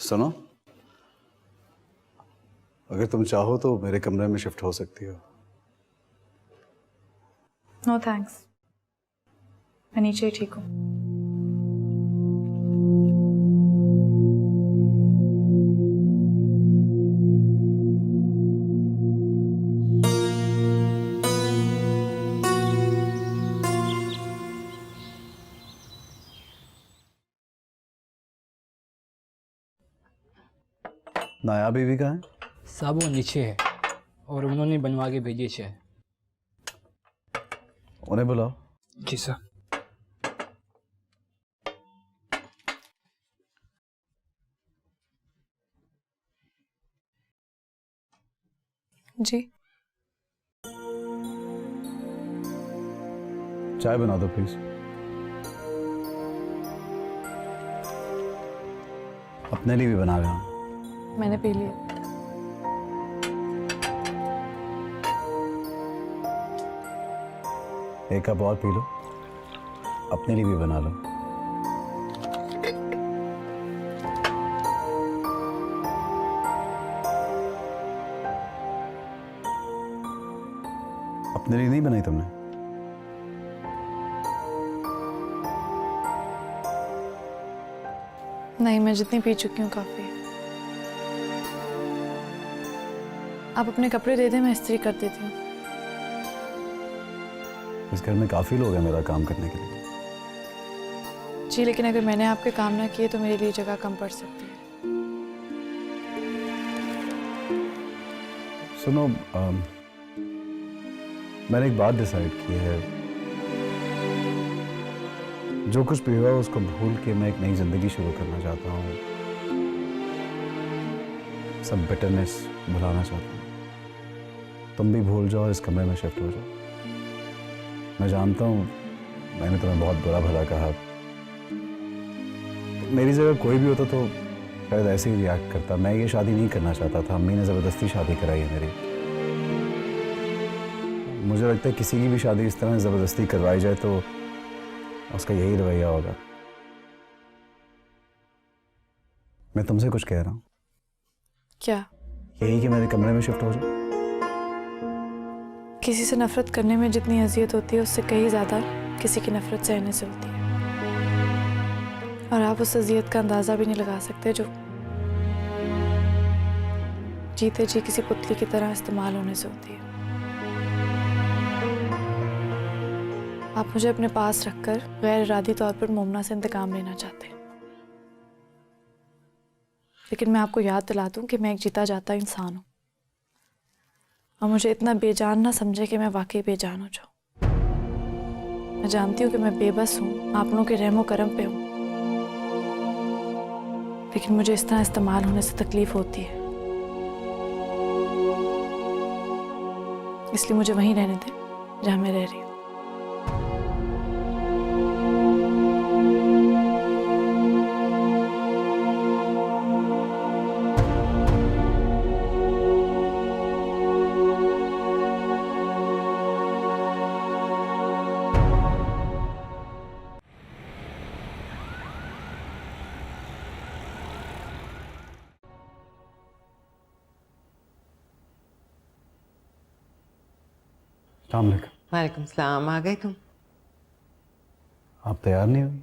सुनो, अगर तुम चाहो तो मेरे कमरे में शिफ्ट हो सकती हो। नो थैंक्स, मैं नीचे ही ठीक हूँ। नाया बीवी कहाँ है? साहब वो नीचे है और उन्होंने बनवा के भेजी है। उन्हें बुलाओ। जी सर। जी चाय बना दो प्लीज। अपने लिए भी बना रहा हूँ। मैंने पी लिया। एक कप और पी लो, अपने लिए भी बना लो। अपने लिए नहीं बनाई तुमने? नहीं, मैं जितनी पी चुकी हूँ काफी है। आप अपने कपड़े दे दें, मैं इस्त्री कर देती हूँ। इस घर में काफी लोग हैं मेरा काम करने के लिए। जी, लेकिन अगर मैंने आपके काम ना किए तो मेरे लिए जगह कम पड़ सकती है। सुनो, मैंने एक बात डिसाइड की है। जो कुछ भी हुआ उसको भूल के मैं एक नई जिंदगी शुरू करना चाहता हूँ। सब बिटरनेस भुलाना चाहता हूँ। तुम भी भूल जाओ और इस कमरे में शिफ्ट हो जाओ। मैं जानता हूँ मैंने तुम्हें बहुत बुरा भला कहा। मेरी जगह कोई भी होता तो शायद ऐसे ही रिएक्ट करता। मैं ये शादी नहीं करना चाहता था। अम्मी ने ज़बरदस्ती शादी कराई है मेरी। मुझे लगता है किसी की भी शादी इस तरह ज़बरदस्ती करवाई जाए तो उसका यही रवैया होगा। मैं तुमसे कुछ कह रहा हूँ। क्या? यही कि मेरे कमरे में शिफ्ट हो जाओ। किसी से नफरत करने में जितनी अजियत होती है उससे कहीं ज्यादा किसी की नफरत सहने से होती है। और आप उस अजियत का अंदाजा भी नहीं लगा सकते जो जीते जी किसी पुतली की तरह इस्तेमाल होने से होती है। आप मुझे अपने पास रखकर गैर इरादी तौर पर मोमना से इंतकाम लेना चाहते हैं। लेकिन मैं आपको याद दिला दूं कि मैं एक जीता जाता इंसान हूं और मुझे इतना बेजान ना समझे कि मैं वाकई बेजान हो जाऊं। मैं जानती हूँ कि मैं बेबस हूँ, आप लोगों के रहमो करम पे हूँ, लेकिन मुझे इस तरह इस्तेमाल होने से तकलीफ होती है। इसलिए मुझे वहीं रहने दें जहां मैं रह रही हूँ। अस्सलाम वालेकुम। वालेकुम सलाम। आ गए तुम? आप तैयार नहीं हुई?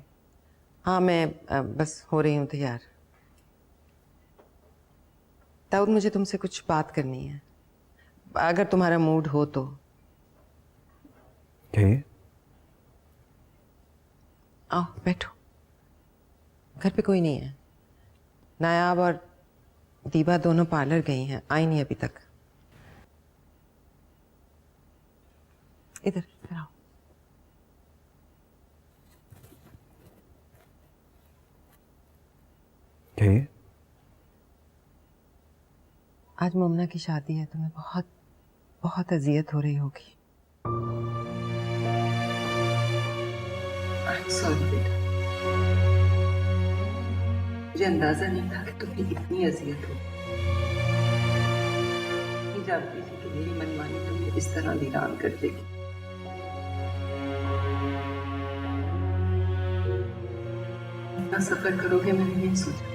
हाँ, मैं बस हो रही हूँ तैयार। दाऊद, मुझे तुमसे कुछ बात करनी है, अगर तुम्हारा मूड हो तो। कहिए। आओ बैठो। घर पे कोई नहीं है। नायाब और दीबा दोनों पार्लर गई हैं, आई नहीं अभी तक। इधर आओ। कहिए। आज मोमना की शादी है, तुम्हें बहुत बहुत अजियत हो रही होगी। सॉरी बेटा, मुझे अंदाजा नहीं था कि तुम्हें इतनी अजियत हो। नहीं जानती थी कि मेरी मनमानी तुम्हें इस तरह वीरान कर देगी। इतना सफर करोगे मैंने नहीं सोचा।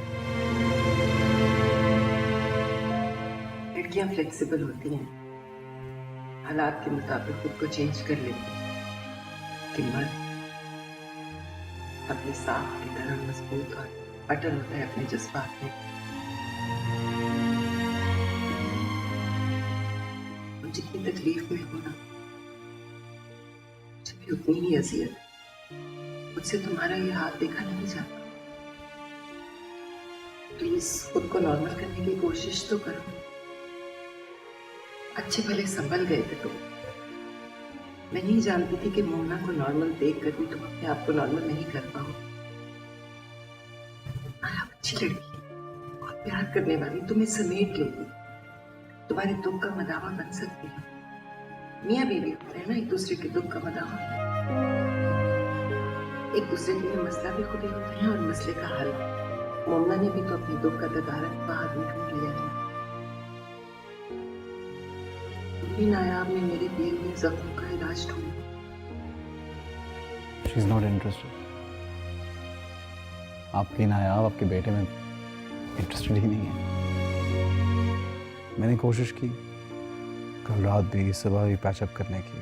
लड़कियां फ्लेक्सिबल होती हैं, हालात के मुताबिक खुद को चेंज कर लेती हैं, कि मर्द अपने साथ की तरह मजबूत और अटल होता है अपने जज्बात में। और जितनी तकलीफ में हो ना, मुझे भी उतनी ही अजियत है। मुझसे तुम्हारा ये हाथ देखा नहीं जाता। प्लीज खुद को नॉर्मल करने की कोशिश तो करो। अच्छे भले संभल गए थे तुम। मैं नहीं जानती थी कि मोहना को नॉर्मल देख कर भी तुम अपने आप को नॉर्मल नहीं कर पाओ। आप अच्छी लड़की और प्यार करने वाली, तुम्हें समेट लेगी, तुम्हारे दुख का मदावा बन सकती है। मियाँ बीवी होते हैं ना, एक दूसरे के दुख का मदावा, एक दूसरे के लिए मसला भी खुद ही होते हैं और मसले का हल। मोमना ने भी तो अपने दुख का तदारक बाहर में ढूंढ लिया है। तुम भी नायाब में मेरे दिए हुए जख्मों का इलाज ढूंढो। She is not interested. आपकी नायाब आपके बेटे में इंटरेस्टेड ही नहीं है। मैंने कोशिश की कल रात भी, सुबह भी पैचअप करने की।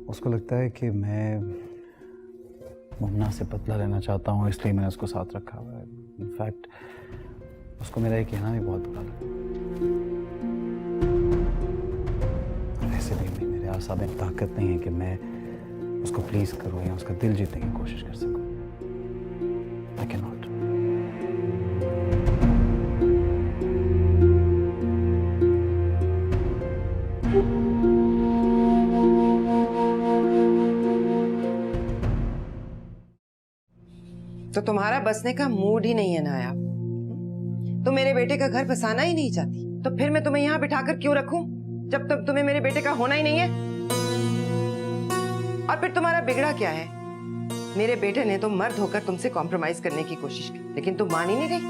उसको लगता है कि मैं मुन्ना से बदला लेना चाहता हूँ, इसलिए मैंने उसको साथ रखा हुआ है। इनफैक्ट उसको मेरा ये कहना भी बहुत बुरा लगा। वैसे भी मेरे आसाब में ताकत नहीं है कि मैं उसको प्लीज करूँ या उसका दिल जीतने की कोशिश कर सकूँ। I can not. तो तुम्हारा बसने का मूड ही नहीं है नायाब। तुम मेरे बेटे का घर बसाना ही नहीं चाहती, तो फिर मैं तुम्हें यहाँ बिठाकर क्यों रखूं जब तक तुम्हें मेरे बेटे का होना ही नहीं है। और फिर तुम्हारा बिगड़ा क्या है? मेरे बेटे ने तो मर्द होकर तुमसे कॉम्प्रोमाइज करने की कोशिश की, लेकिन तुम मान ही नहीं रही।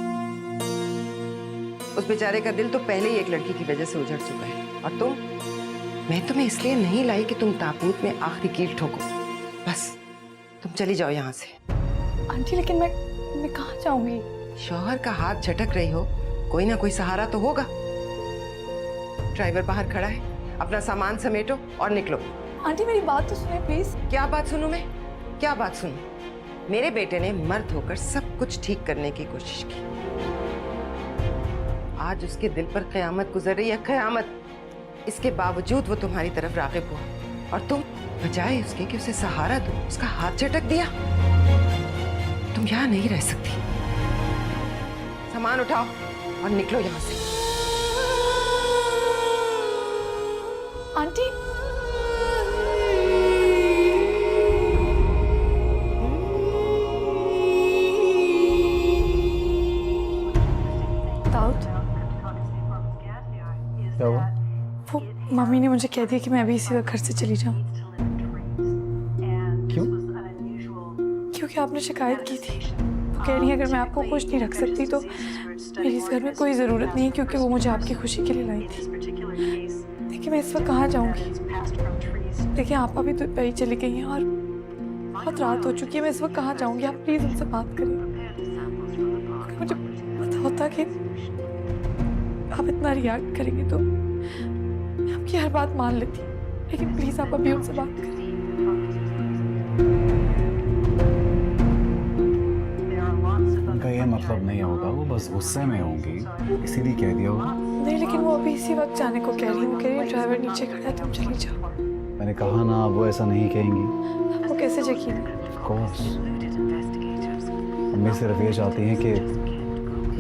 उस बेचारे का दिल तो पहले ही एक लड़की की वजह से उजड़ चुका है। और तुम, मैं तुम्हें इसलिए नहीं लाई कि तुम ताबूत में आखिरी कील ठोको। बस तुम चली जाओ यहाँ से। आंटी लेकिन मैं कहाँ जाऊंगी? शौहर का हाथ झटक रही हो, कोई ना कोई सहारा तो होगा। ड्राइवर बाहर खड़ा है, अपना सामान समेटो और निकलो। आंटी मेरी बात तो सुने प्लीज। क्या बात सुनूं मैं? क्या बात सुनूं? मेरे बेटे ने मर्द होकर सब कुछ ठीक करने की कोशिश की। आज उसके दिल पर कयामत गुजर रही है, कयामत। इसके बावजूद वो तुम्हारी तरफ राग़िब हुआ और तुम बजाय उसके कि उसे सहारा दो, उसका हाथ झटक दिया। तुम यहाँ नहीं रह सकती। सामान उठाओ और निकलो यहाँ से। आंटी दाऊद, क्या हुआ? वो मम्मी ने मुझे कह दिया कि मैं अभी इसी वक्त घर से चली जाऊं। क्यों? क्योंकि आपने शिकायत की थी। वो कह रही है अगर मैं आपको खुश नहीं रख सकती तो मेरी इस घर में कोई ज़रूरत नहीं है, क्योंकि वो मुझे आपकी खुशी के लिए लाई थी। देखिए मैं इस वक्त कहाँ जाऊँगी? देखिए आपा भी तो पहले चली गई हैं और बहुत रात हो चुकी है। मैं इस वक्त कहाँ जाऊँगी? आप प्लीज़ उनसे बात करिए। मुझे पता होता कि आप इतना रिएक्ट करेंगे तो मैं आपकी हर बात मान लेती, लेकिन प्लीज़ आप अभी उनसे बात करिए। उनका ये मतलब नहीं होगा, वो बस गुस्से में होंगी, इसीलिए कह दिया होगा। नहीं लेकिन वो अभी इसी वक्त जाने को कह रही है। वो कह रही है ड्राइवर नीचे खड़ा है, तुम चली जाओ। मैंने कहा ना, वो ऐसा नहीं कहेंगी। आपको कैसे यकीन है? Of course। अम्मी सिर्फ ये चाहती हैं कि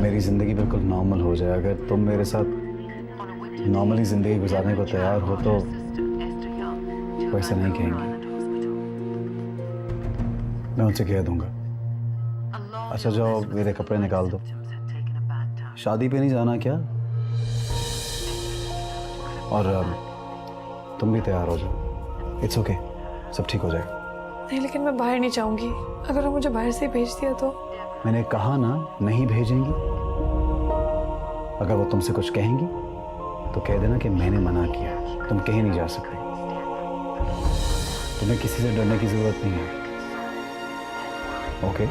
मेरी ज़िंदगी बिल्कुल नॉर्मल हो जाए। अगर तुम मेरे साथ नॉर्मली ज़िंदगी गुजारने को तैयार हो तो वो ऐसा नहीं कहेंगी। मैं उनसे कह दूंगा। अच्छा जाओ, मेरे कपड़े निकाल दो। शादी पे नहीं जाना क्या? और तुम भी तैयार हो जाओ। इट्स ओके, सब ठीक हो जाएगा। नहीं लेकिन मैं बाहर नहीं जाऊंगी। अगर वो मुझे बाहर से भेज दिया तो? मैंने कहा ना, नहीं भेजेंगी। अगर वो तुमसे कुछ कहेंगी तो कह देना कि मैंने मना किया, तुम कहीं नहीं जा सकते। तुम्हें किसी से डरने की जरूरत नहीं है। ओके?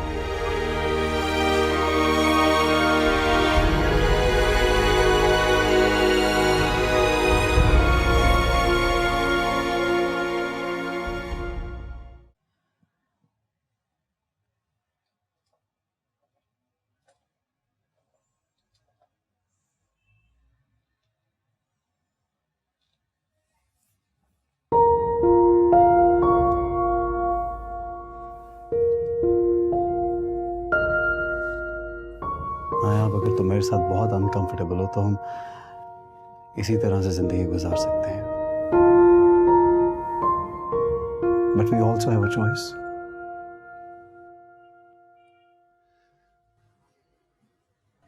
साथ बहुत अनकंफर्टेबल हो तो हम इसी तरह से जिंदगी गुजार सकते हैं, but we also have a choice.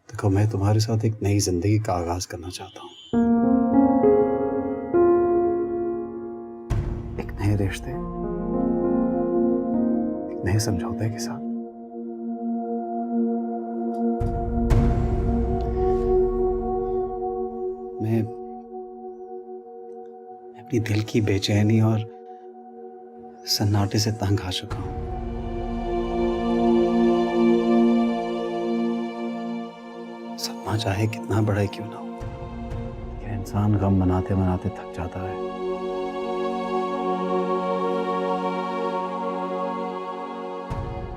देखो, मैं तुम्हारे साथ एक नई जिंदगी का आगाज करना चाहता हूँ, एक नए रिश्ते, एक नए समझौते के साथ। मैं अपनी दिल की बेचैनी और सन्नाटे से तंग आ चुका हूं। सपना चाहे कितना बड़ा ही क्यों ना हो, यह इंसान गम मनाते मनाते थक जाता है।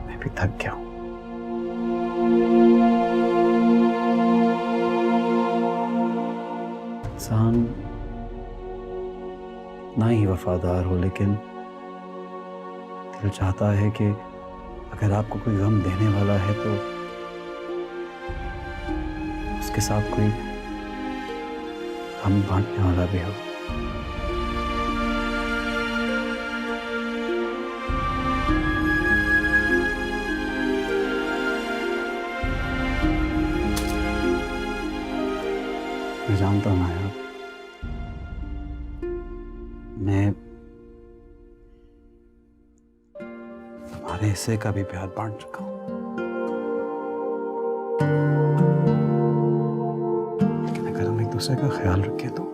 मैं भी थक गया हूं। इंसान ना ही वफादार हो, लेकिन दिल चाहता है कि अगर आपको कोई गम देने वाला है तो उसके साथ कोई गम बांटने वाला भी हो। मैं जानता हूं नाया, मैं तुम्हारे हिस्से का भी प्यार बांट चुका हूं, लेकिन अगर हम एक दूसरे का ख्याल रखें तो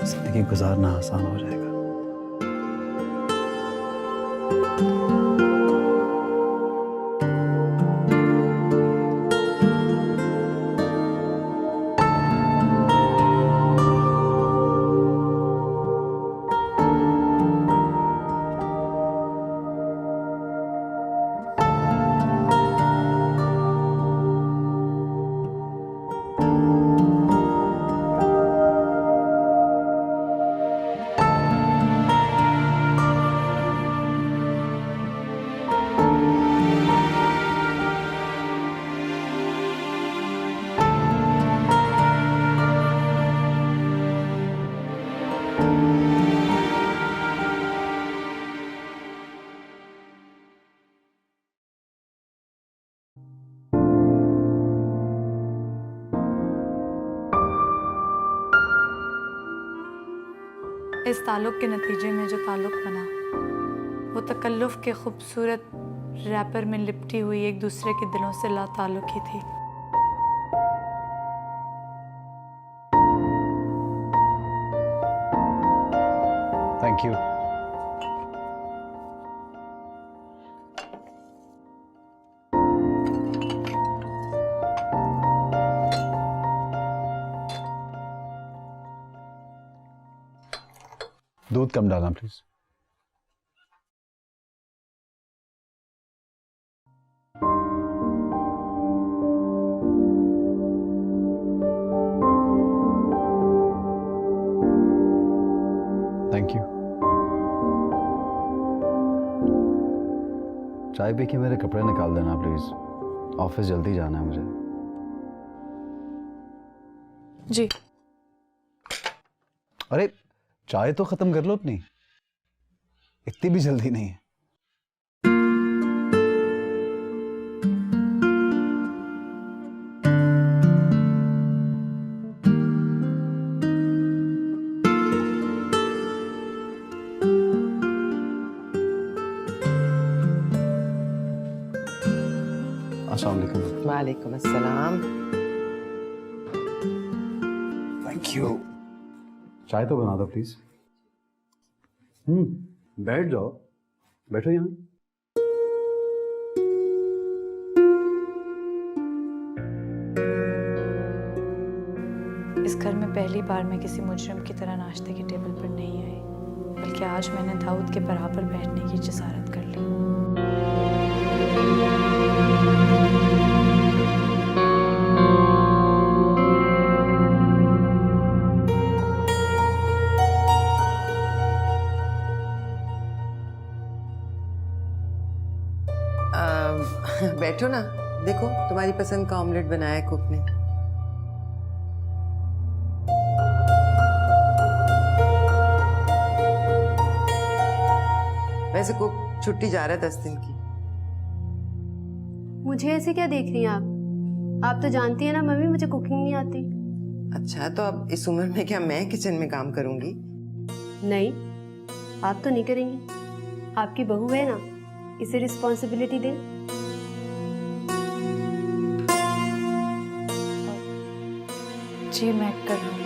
जिंदगी गुजारना आसान हो जाएगा। इस ताल्लुक़ के नतीजे में जो ताल्लुक़ बना वो तकल्लुफ़ के खूबसूरत रैपर में लिपटी हुई एक दूसरे के दिलों से ला ताल्लुक़ ही थी। Thank you. दूध कम डालना प्लीज। Thank you. चाय पी के मेरे कपड़े निकाल देना प्लीज, ऑफिस जल्दी जाना है मुझे। जी। अरे चाय तो खत्म कर लो अपनी, इतनी भी जल्दी नहीं है। अस्सलाम वालेकुम। वालेकुम अस्सलाम। Thank you. चाय तो बना दो प्लीज। बैठ जाओ, बैठो यहाँ। इस घर में पहली बार मैं किसी मुजरिम की तरह नाश्ते की टेबल पर नहीं आई, बल्कि आज मैंने दाऊद के बराबर बैठने की जसारत कर ली। बैठो ना, देखो तुम्हारी पसंद का ऑमलेट बनाया है कुक ने। वैसे कुक छुट्टी जा रहा है 10 दिन की। मुझे ऐसे क्या देख रही हैं आप तो जानती हैं ना मम्मी, मुझे कुकिंग नहीं आती। अच्छा, तो अब इस उम्र में क्या मैं किचन में काम करूंगी? नहीं, आप तो नहीं करेंगी, आपकी बहू है ना, इसे रिस्पॉन्सिबिलिटी दें। जी मैं कर लूँगी।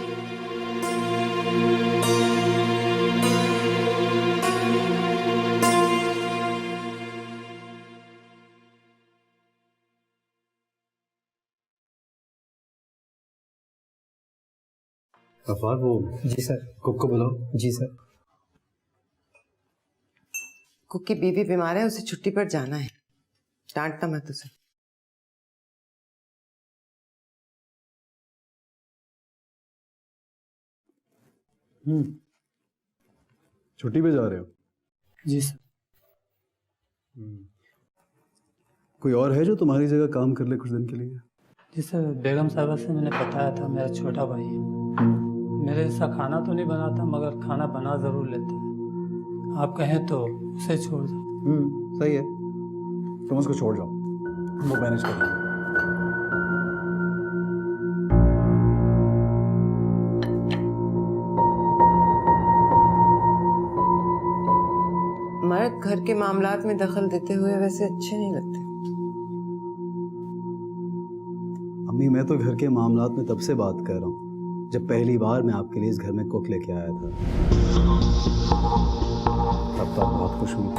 गफ्फार, वो जी सर। कुक को बुलाओ। जी सर। कुक की बीवी बीमार है, उसे छुट्टी पर जाना है। डांटना मत उसे। छुट्टी पे जा रहे हो? जी सर। कोई और है जो तुम्हारी जगह काम कर ले कुछ दिन के लिए? जी सर, बेगम साहबा से मैंने बताया था, मेरा छोटा भाई है। मेरे जैसा खाना तो नहीं बनाता, मगर खाना बना ज़रूर लेता है। आप कहें तो उसे छोड़ दो। सही है, तुम उसको छोड़ जाओ, हम लोग मैनेज कर लेंगे। मर्द घर के मामलात में दखल देते हुए वैसे अच्छे नहीं लगते। अम्मी, मैं तो घर के मामलात में तब से बात कर रहा हूँ जब पहली बार मैं आपके लिए इस घर में कुक लेके आया था। तब तो आप बहुत खुश हुई थी।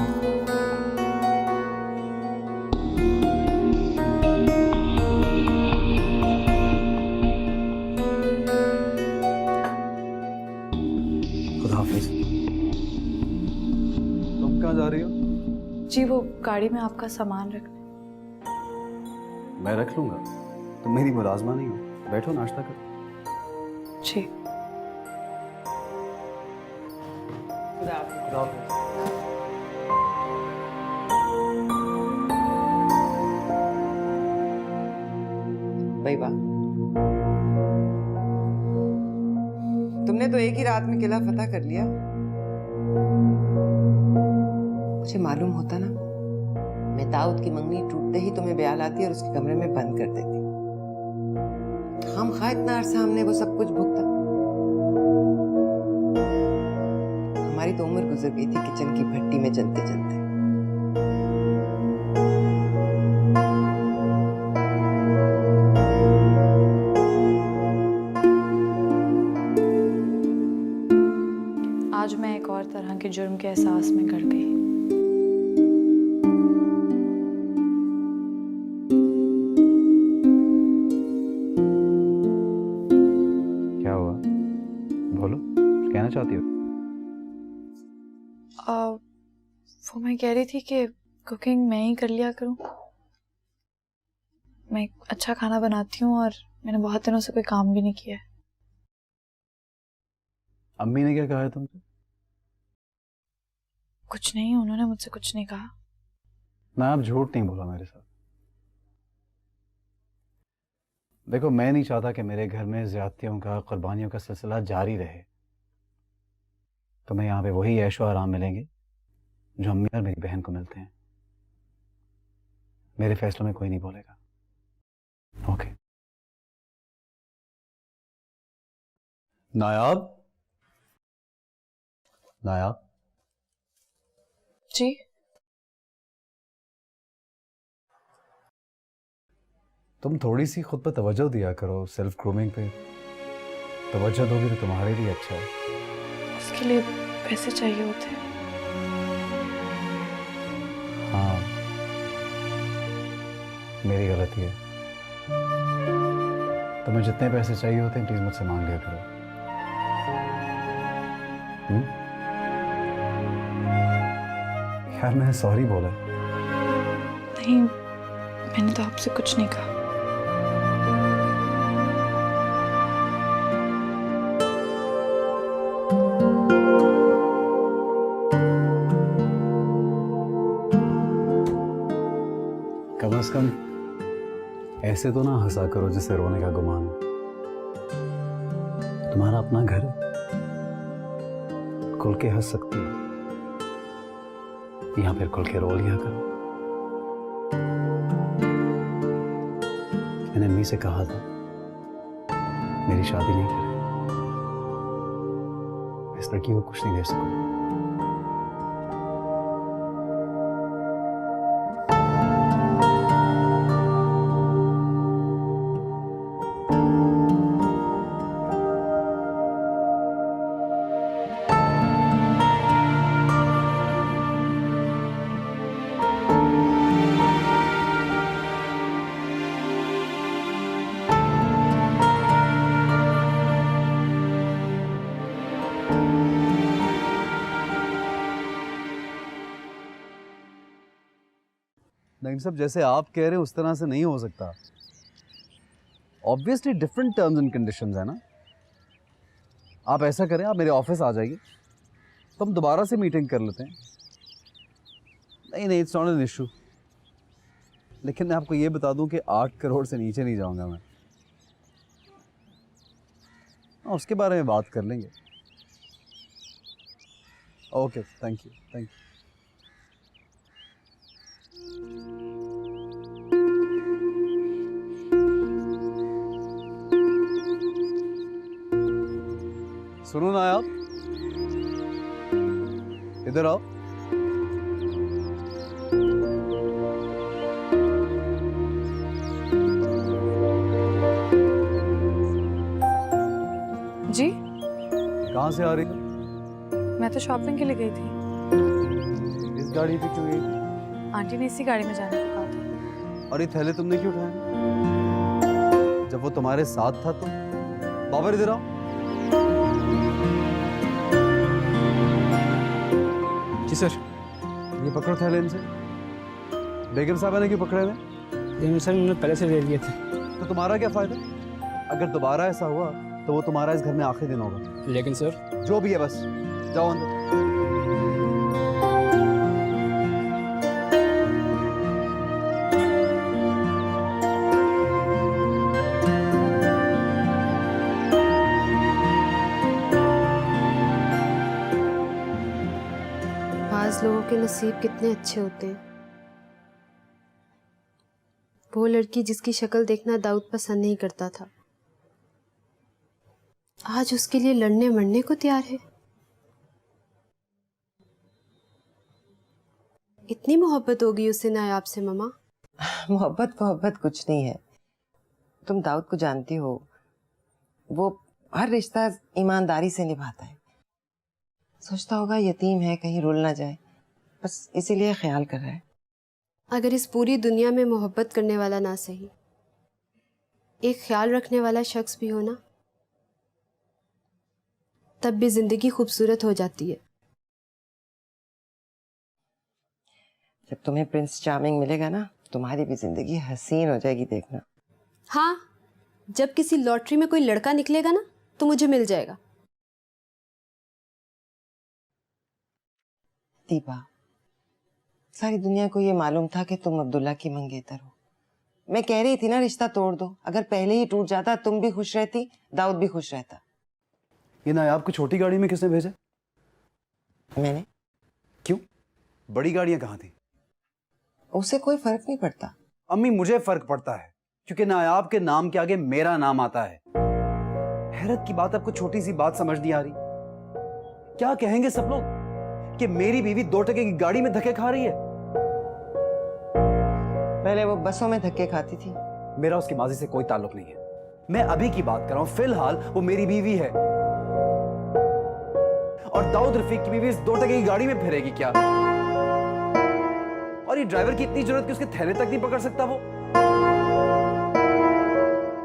खुदा हाफिज। तुम कहाँ जा रही हो? जी वो गाड़ी में आपका सामान रखना। मैं रख लूंगा, तुम मेरी मुलाजमा नहीं हो। बैठो, नाश्ता करो। जी। भाई वाह, तुमने तो एक ही रात में किला फतह कर लिया। मुझे मालूम होता ना, मैं दाऊद की मंगनी टूटते ही तुम्हें ब्याह लाती और उसके कमरे में बंद कर देती। हम खा इतना अरसा हमने वो सब कुछ भुगता। हमारी तो उम्र गुजर गई थी किचन की भट्टी में जलते जलते। आज मैं एक और तरह के जुर्म के एहसास में गड़ गई। क्या हुआ? बोलो, कुछ कहना चाहती हो? वो मैं कह रही थी कि कुकिंग मैं ही कर लिया करूं। मैं अच्छा खाना बनाती हूँ और मैंने बहुत दिनों से कोई काम भी नहीं किया है। अम्मी ने क्या कहा है तुमसे? कुछ नहीं, उन्होंने मुझसे कुछ नहीं कहा। ना, आप झूठ नहीं बोला मेरे साथ। देखो, मैं नहीं चाहता कि मेरे घर में ज्यादतियों का, कुर्बानियों का सिलसिला जारी रहे। तुम्हें यहाँ पे वही ऐशो आराम मिलेंगे जो अम्मी और मेरी बहन को मिलते हैं। मेरे फैसलों में कोई नहीं बोलेगा। ओके? नायाब, नायाब जी। तुम थोड़ी सी खुद पर तवज्जो दिया करो। सेल्फ ग्रूमिंग पे तवज्जो दोगी तो तुम्हारे लिए अच्छा है। उसके लिए पैसे चाहिए होते हैं। हाँ, मेरी गलती है। तुम्हें जितने पैसे चाहिए होते हैं प्लीज मुझसे मांग लिया करो। यार, मैंने सॉरी बोला। नहीं, मैंने तो आपसे कुछ नहीं कहा। कम से कम ऐसे तो ना हंसा करो जिससे रोने का गुमान हो। तुम्हारा अपना घर है, खुल के हंस सकती हो या फिर खुल के रो लिया करो। मैंने अम्मी से कहा था मेरी शादी नहीं करें, इस लड़की को कुछ नहीं दे सकूंगा। नईम साहब, जैसे आप कह रहे हैं उस तरह से नहीं हो सकता। Obviously different terms and conditions है ना। आप ऐसा करें, आप मेरे ऑफिस आ जाइए तो हम दोबारा से मीटिंग कर लेते हैं। नहीं, इट्स नॉट एन इशू। लेकिन मैं आपको ये बता दूं कि 8 करोड़ से नीचे नहीं जाऊंगा मैं। उसके बारे में बात कर लेंगे। Okay, thank you, thank you. सुनो ना आप, इधर आओ। जी, कहाँ से आ रही हो? मैं तो शॉपिंग के लिए गई थी। इस गाड़ी पे क्यों गई? आंटी ने इसी गाड़ी में जाने को कहा था। और ये थैले तुमने क्यों उठाए? जब वो तुम्हारे साथ था तो। बाबर इधर आओ। जी सर। ये पकड़ो थैले इनसे। बेगम साहबा ने क्यों पकड़े हुए? लेकिन सर मैंने पहले से ले लिए थे। तो तुम्हारा क्या फायदा? अगर दोबारा ऐसा हुआ तो वो तुम्हारा इस घर में आखिरी दिन होगा। लेकिन सर, जो भी है बस जाओ अंदर। बाज़ लोगों के नसीब कितने अच्छे होते हैं। वो लड़की जिसकी शक्ल देखना दाऊद पसंद नहीं करता था, आज उसके लिए लड़ने मरने को तैयार है। इतनी मोहब्बत होगी उससे नायाब से मामा। मोहब्बत कुछ नहीं है। तुम दाऊद को जानती हो, वो हर रिश्ता ईमानदारी से निभाता है। सोचता होगा यतीम है, कहीं रुल ना जाए, बस इसीलिए ख्याल कर रहा है। अगर इस पूरी दुनिया में मोहब्बत करने वाला ना सही, एक ख्याल रखने वाला शख्स भी हो ना, तब भी जिंदगी खूबसूरत हो जाती है। जब तुम्हें प्रिंस चार्मिंग मिलेगा ना, तुम्हारी भी जिंदगी हसीन हो जाएगी, देखना। हाँ, जब किसी लॉटरी में कोई लड़का निकलेगा ना, तो मुझे मिल जाएगा। दीपा, सारी दुनिया को ये मालूम था कि तुम अब्दुल्ला की मंगेतर हो। मैं कह रही थी ना रिश्ता तोड़ दो। अगर पहले ही टूट जाता, तुम भी खुश रहती, दाऊद भी खुश रहता। ये नायाब को छोटी गाड़ी में किसने भेजा? मैंने। क्यों? बड़ी गाड़ियां कहाँ थी? उससे कोई फर्क नहीं पड़ता। अम्मी, मुझे फर्क पड़ता है, क्योंकि नायाब के नाम के आगे मेरा नाम आता है। हैरत की बात, आपको छोटी सी बात समझ नहीं आ रही? क्या कहेंगे सब लोग कि मेरी बीवी 2 टके की गाड़ी में धक्के खा रही है? पहले वो बसों में धक्के खाती थी। मेरा उसकी माजी से कोई ताल्लुक नहीं है। मैं अभी की बात कर रहा हूं। फिलहाल वो मेरी बीवी है। और दाऊद रफीक की बीवी इस 2 टके की गाड़ी में फिरेगी क्या? और ये ड्राइवर की इतनी जरूरत कि उसके थैले तक नहीं पकड़ सकता वो?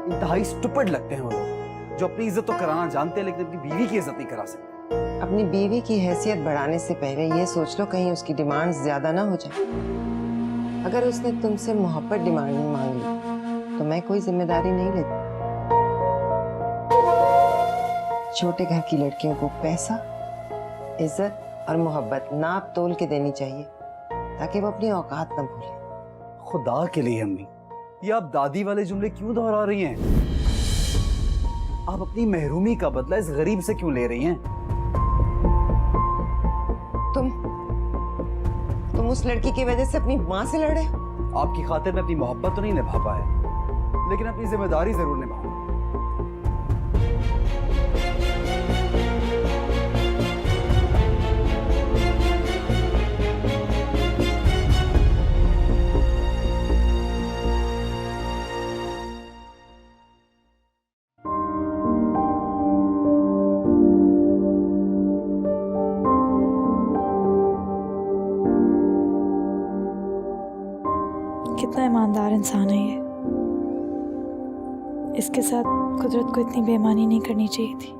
इंतहाई स्टूपिड लगते हैं वो लोग जो अपनी इज्जत तो कराना जानते हैं लेकिन अपनी बीवी की इज्जत नहीं करा सकते। अपनी बीवी की हैसियत बढ़ाने से पहले ये सोच लो कहीं उसकी डिमांड ज्यादा ना हो जाए। अगर उसने तुमसे मोहब्बत डिमांड में मांग ली तो मैं कोई जिम्मेदारी नहीं लेती। छोटे घर की लड़कियों को पैसा, इज्जत और मोहब्बत नाप तोल के देनी चाहिए ताकि वो अपनी औकात न भूले। खुदा के लिए अम्मी, ये आप दादी वाले जुमले क्यों दोहरा रही हैं? आप अपनी महरूमी का बदला इस गरीब से क्यों ले रही हैं? तुम उस लड़की की वजह से अपनी माँ से लड़े? आपकी खातिर मैं अपनी मोहब्बत तो नहीं निभा पाया, लेकिन अपनी जिम्मेदारी जरूर निभाऊंगा। कितना ईमानदार इंसान है ये। इसके साथ कुदरत को इतनी बेईमानी नहीं करनी चाहिए थी।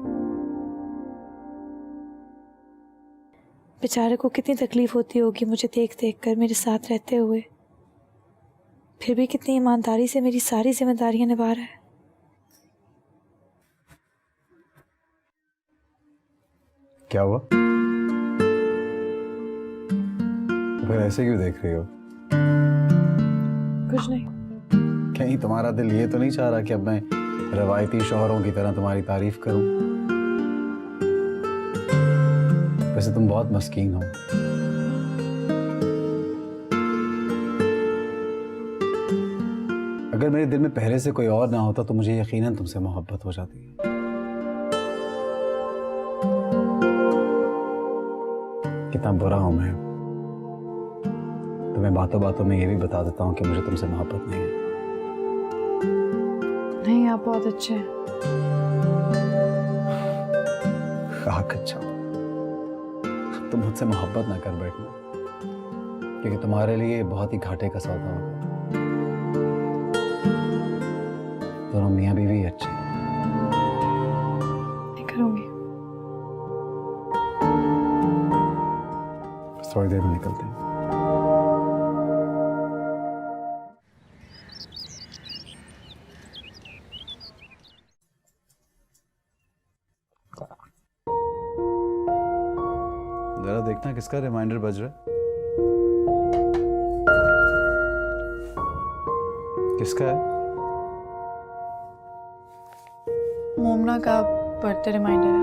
बेचारे को कितनी तकलीफ होती होगी मुझे देख देख कर मेरे साथ रहते हुए, फिर भी कितनी ईमानदारी से मेरी सारी जिम्मेदारियां निभा रहा है। क्या हुआ? फिर ऐसे क्यों देख रही हो? कुछ नहीं। कहीं तुम्हारा दिल ये तो नहीं चाह रहा कि अब मैं रवायती शौहरों की तरह तुम्हारी तारीफ करूं? वैसे तुम बहुत मस्कीन हो। अगर मेरे दिल में पहले से कोई और ना होता तो मुझे यकीनन तुमसे मोहब्बत हो जाती। कितना बुरा हूं मैं। तुम्हें बातों बातों में ये भी बता देता हूँ कि मुझे तुमसे मोहब्बत नहीं है। नहीं, आप बहुत अच्छे हैं। खाक अच्छा, तुम मुझसे मोहब्बत ना कर बैठना, क्योंकि तुम्हारे लिए बहुत ही घाटे का सौदा होगा। दोनों मियाँ बीवी अच्छे हैं। नहीं करूंगी। थोड़ी देर में निकलते हैं। जरा देखना किसका रिमाइंडर बज रहा है? किसका है? मोमना का बर्थडे रिमाइंडर है।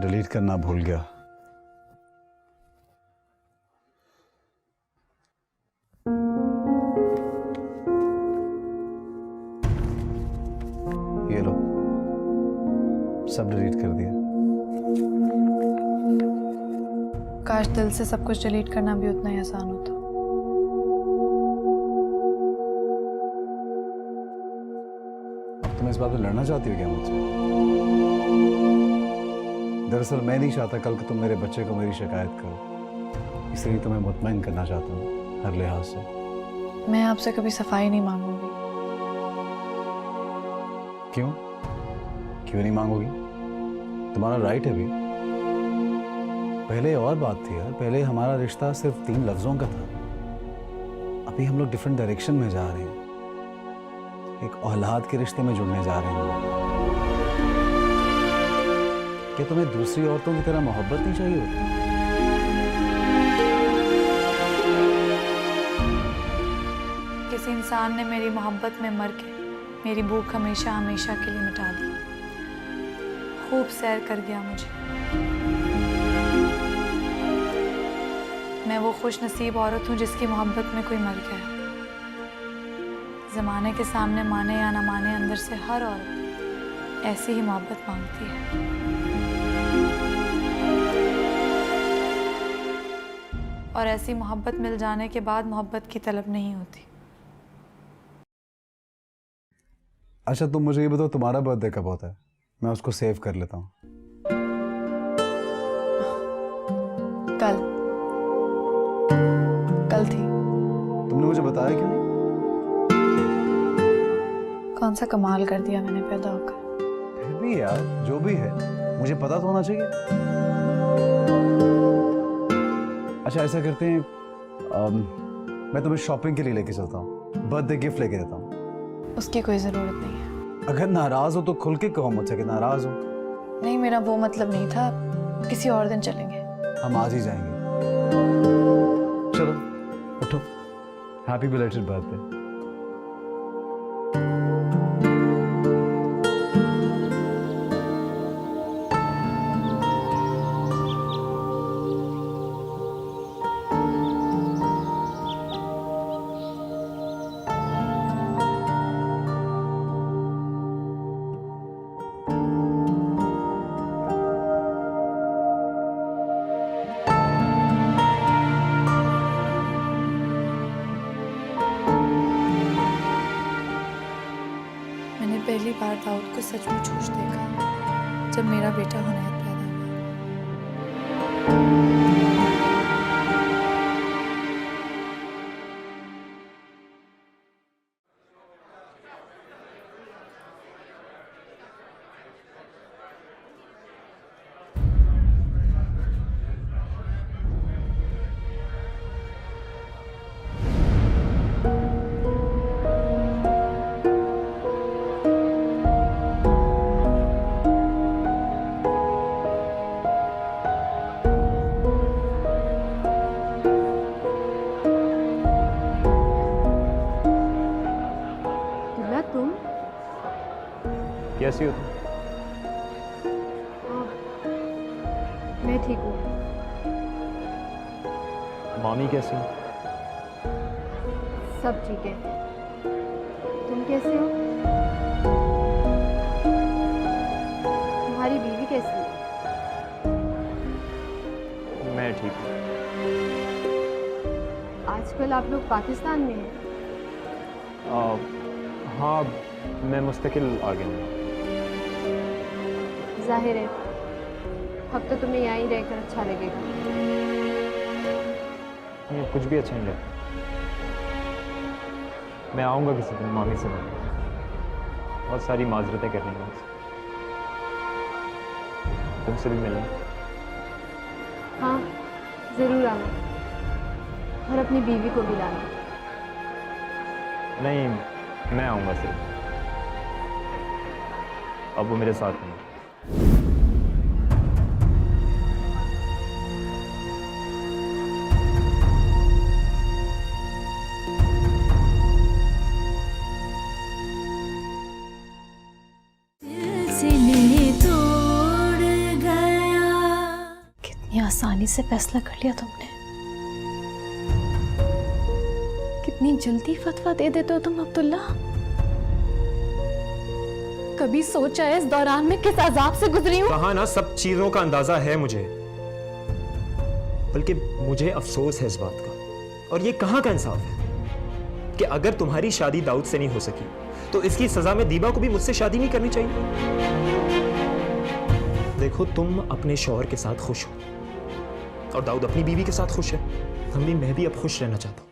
डिलीट करना भूल गया। ये लो, सब डिलीट कर दिया। काश दिल से सब कुछ डिलीट करना भी उतना ही आसान होता। अब तुम इस बात पे लड़ना चाहती हो क्या मुझसे? दरअसल मैं नहीं चाहता कल को तुम मेरे बच्चे को मेरी शिकायत करो, इसलिए तुम्हें मुतमईन करना चाहता हूँ हर लिहाज से। मैं आपसे कभी सफाई नहीं मांगूंगी। क्यों? क्यों नहीं मांगोगी? तुम्हारा राइट है भी। पहले और बात थी यार, पहले हमारा रिश्ता सिर्फ 3 लफ्जों का था। अभी हम लोग डिफरेंट डायरेक्शन में जा रहे हैं, एक औलाद के रिश्ते में जुड़ने जा रहे हैं। क्या तुम्हें दूसरी औरतों की तरह मोहब्बत नहीं चाहिए होती? किसी इंसान ने मेरी मोहब्बत में मर के मेरी भूख हमेशा हमेशा के लिए मिटा दी। खूब सैर कर गया मुझे। मैं वो खुश नसीब औरत हूँ जिसकी मोहब्बत में कोई मर गया। ज़माने के सामने माने या ना माने, अंदर से हर औरत ऐसी ही मोहब्बत मांगती है। और ऐसी मोहब्बत मिल जाने के बाद मोहब्बत की तलब नहीं होती। अच्छा तुम मुझे ये बताओ, तुम्हारा बर्थडे कब होता है? मैं उसको सेव कर लेता हूँ। कल थी। तुमने मुझे बताया क्यों नहीं? कौन सा कमाल कर दिया मैंने पैदा होकर। फिर भी यार, जो भी है मुझे पता तो होना चाहिए। अच्छा ऐसा करते हैं, मैं तुम्हें शॉपिंग के लिए लेके चलता हूँ, बर्थडे गिफ्ट लेके देता हूँ। उसकी कोई ज़रूरत नहीं है। अगर नाराज हो तो खुल के कहो मुझसे कि नाराज हो। नहीं, मेरा वो मतलब नहीं था। किसी और दिन चलेंगे। हम आज ही जाएंगे। चलो उठो, हैप्पी बिलेटेड बर्थडे। मैंने पहली बार दाऊद को सचमुच खुश देखा जब मेरा बेटा हुनैद पैदा हुआ। दुल्ला तुम? कैसी हो तुम? मैं ठीक हूँ। मामी कैसी हो? सब ठीक है। तुम कैसे हो? तुम्हारी बीवी कैसी है? मैं ठीक हूँ। आजकल आप लोग पाकिस्तान में हैं। हाँ, मैं मुस्तकिल आ गया हूँ। जाहिर है अब तो तुम्हें यहीं रहकर अच्छा लगेगा। ये कुछ भी अच्छा नहीं लगता। मैं आऊँगा किसी दिन मामी से मिलने। बहुत सारी माजरतें करनी हैं मुझसे। तुमसे भी मिलना। हाँ ज़रूर आना और अपनी बीवी को भी लाना। नहीं, मैं आऊँगा सिर्फ। अब वो मेरे साथ नहीं। कितनी आसानी से फैसला कर लिया तुमने। कितनी जल्दी फतवा दे देते हो तुम अब्दुल्ला। कभी सोचा है इस दौरान में किस अजाब से गुजरी हूँ? कहा ना, सब चीजों का अंदाजा है मुझे, बल्कि मुझे अफसोस है इस बात का। और ये कहाँ का इंसाफ है कि अगर तुम्हारी शादी दाऊद से नहीं हो सकी तो इसकी सजा में दीबा को भी मुझसे शादी नहीं करनी चाहिए। देखो, तुम अपने शौहर के साथ खुश हो और दाऊद अपनी बीवी के साथ खुश है। मैं भी अब खुश रहना चाहता हूं।